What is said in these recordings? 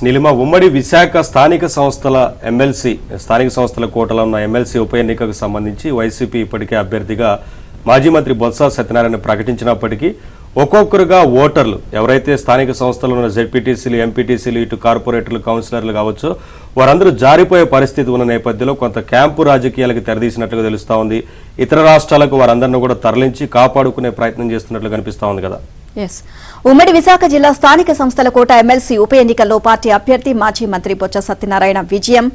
నీలిమ ఉమ్మడి విశాఖ స్థానిక సంస్థల ఎమ్మెల్సీ స్థానిక సంస్థల కోటలో ఉన్న ఎమ్మెల్సీ ఉప ఎన్నికకు సంబంధించి వైసీపీ ఇప్పటికే అభ్యర్థిగా మాజీ మంత్రి బొత్స సత్యనారాయణ ప్రకటించినప్పటికీ ఒక్కొక్కరుగా ఓటర్లు ఎవరైతే స్థానిక సంస్థలు ఉన్న జెడ్పీటీసీలు ఎంపీటీసీలు ఇటు కార్పొరేటర్లు కౌన్సిలర్లు కావచ్చు వారందరూ జారిపోయే పరిస్థితి ఉన్న నేపథ్యంలో కొంత క్యాంపు రాజకీయాలకు తెరదీసినట్లుగా తెలుస్తా ఉంది. ఇతర రాష్ట్రాలకు వారందరినీ కూడా తరలించి కాపాడుకునే ప్రయత్నం చేస్తున్నట్లు కనిపిస్తా ఉంది కదా. ఉమ్మడి విశాఖ జిల్లా స్థానిక సంస్థల కోట ఎమ్మెల్సీ ఉప ఎన్నికల్లో పార్టీ అభ్యర్థి మాజీ మంత్రి బొత్స సత్యనారాయణ విజయం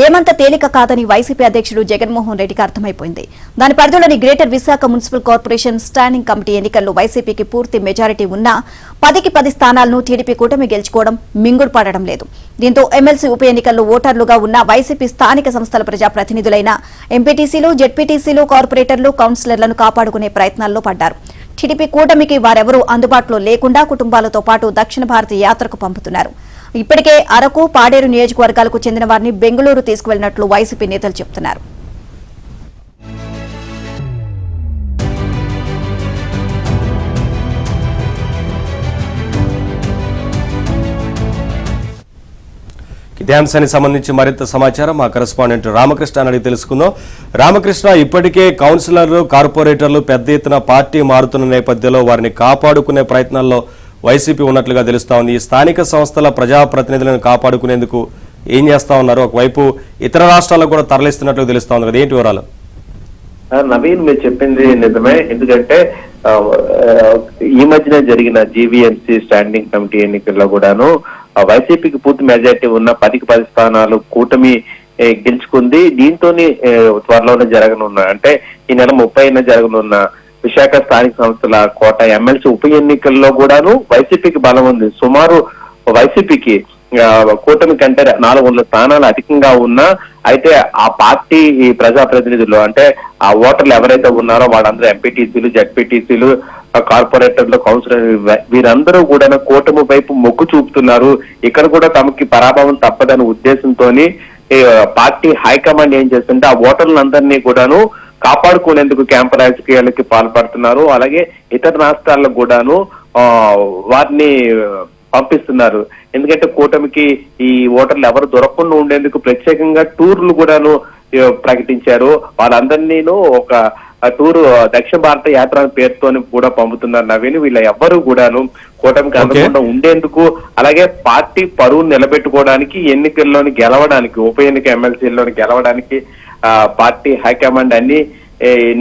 ఏమంత తేలిక కాదని వైసీపీ అధ్యక్షుడు జగన్మోహన్ రెడ్డికి అర్థమైపోయింది. దాని పరిధిలోని greater Visakha municipal corporation standing committee ఎన్నికల్లో వైసీపీకి పూర్తి మెజారిటీ ఉన్నా 10కి 10 స్థానాలను టీడీపీ కూటమి గెలుచుకోవడం మింగుడు పడడం లేదు. దీంతో ఎమ్మెల్సీ ఉప ఎన్నికల్లో ఓటర్లుగా ఉన్న వైసీపీ స్థానిక సంస్థల ప్రజాప్రతినిధులైన ఎంపీటీసీలు జెడ్పీటీసీలు కార్పొరేటర్లు కౌన్సిలర్లను కాపాడుకునే ప్రయత్నాల్లో పడ్డారు. టీడీపీ కూటమికి వారెవరూ అందుబాటులో లేకుండా కుటుంబాలతో పాటు దక్షిణ భారత యాత్రకు పంపుతున్నారు. ఇప్పటికే అరకు పాడేరు నియోజకవర్గాలకు చెందిన వారిని బెంగళూరు తీసుకువెళ్లినట్లు వైసీపీ నేతలు చెబుతున్నారు. ఇదే అంశానికి సంబంధించి మరింత సమాచారం మా కరెస్పాండెంట్ రామకృష్ణ అడిగి తెలుసుకుందాం. రామకృష్ణ, ఇప్పటికే కౌన్సిలర్లు కార్పొరేటర్లు పెద్ద ఎత్తున పార్టీ మారుతున్న నేపథ్యంలో వారిని కాపాడుకునే ప్రయత్నాల్లో వైసీపీ ఉన్నట్లుగా తెలుస్తా ఉంది. ఈ స్థానిక సంస్థల ప్రజాప్రతినిధులను కాపాడుకునేందుకు ఏం చేస్తా ఉన్నారు? ఒకవైపు ఇతర రాష్ట్రాలకు కూడా తరలిస్తున్నట్లు తెలుస్తా ఉంది కదా, ఏంటి వివరాలు? నవీన్, మీరు చెప్పింది నిజమే. ఎందుకంటే ఈ మధ్యన జరిగిన జీవీఎంసీ స్టాండింగ్ కమిటీ ఎన్నికల్లో కూడాను వైసీపీకి పూర్తి మెజార్టీ ఉన్న 10కి 10 స్థానాలు కూటమి గెలుచుకుంది. దీంతో త్వరలోనే జరగనున్న అంటే ఈ నెల 30న జరగనున్న విశాఖ స్థానిక సంస్థల కోట ఎమ్మెల్సీ ఉప ఎన్నికల్లో కూడాను వైసీపీకి బలం ఉంది. సుమారు వైసీపీకి కూటమి కంటే 400 స్థానాలు అధికంగా ఉన్నా అయితే ఆ పార్టీ ఈ ప్రజాప్రతినిధులు అంటే ఆ ఓటర్లు ఎవరైతే ఉన్నారో వాళ్ళందరూ ఎంపీటీసీలు జెడ్పీటీసీలు కార్పొరేటర్లు కౌన్సిలర్ వీరందరూ కూడా కూటమి వైపు మొగ్గు చూపుతున్నారు. ఇక్కడ కూడా తమకి పరాభవం తప్పదనే ఉద్దేశంతో పార్టీ హైకమాండ్ ఏం చేస్తుంటే ఆ ఓటర్లందరినీ కూడాను కాపాడుకునేందుకు క్యాంపు రాజకీయాలకి పాల్పడుతున్నారు. అలాగే ఇతర రాష్ట్రాలకు కూడాను వారిని పంపిస్తున్నారు. ఎందుకంటే కూటమికి ఈ ఓటర్లు ఎవరు దొరకకుండా ఉండేందుకు ప్రత్యేకంగా టూర్లు కూడాను ప్రకటించారు. వాళ్ళందరినీ ఒక టూర్ దక్షిణ భారత యాత్ర పేరుతో కూడా పంపుతున్నారు. నవీన్, వీళ్ళ ఎవ్వరూ కూడాను కూటమికి అందకుండా ఉండేందుకు అలాగే పార్టీ పరువు నిలబెట్టుకోవడానికి ఎన్నికల్లోని గెలవడానికి ఉప ఎన్నిక ఎమ్మెల్సీలోని గెలవడానికి పార్టీ హైకమాండ్ అన్ని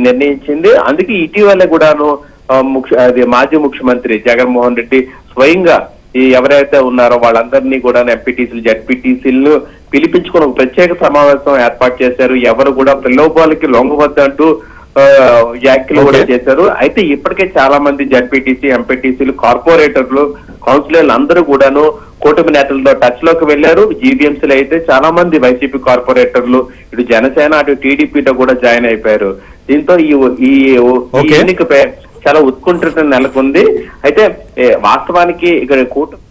నిర్ణయించింది. అందుకే ఇటీవల కూడాను మాజీ ముఖ్యమంత్రి జగన్మోహన్ రెడ్డి స్వయంగా ఈ ఎవరైతే ఉన్నారో వాళ్ళందరినీ కూడా ఎంపీటీసీలు జెడ్పీటీసీలను పిలిపించుకుని ఒక ప్రత్యేక సమావేశం ఏర్పాటు చేశారు. ఎవరు కూడా ప్రలోభాలకి లొంగవద్దంటూ వ్యాఖ్యలు కూడా చేశారు. అయితే ఇప్పటికే చాలా మంది జెడ్పీటీసీ ఎంపీటీసీలు కార్పొరేటర్లు కౌన్సిలర్లు అందరూ కూడాను కూటమి నేతలతో టచ్ లోకి వెళ్లారు. జీవీఎంసీలు అయితే చాలా మంది వైసీపీ కార్పొరేటర్లు ఇటు జనసేన అటు టీడీపీతో కూడా జాయిన్ అయిపోయారు. దీంతో ఈ ఎన్నికపై చాలా ఉత్కంఠ నెలకొంది. అయితే వాస్తవానికి ఇక్కడ కూటమి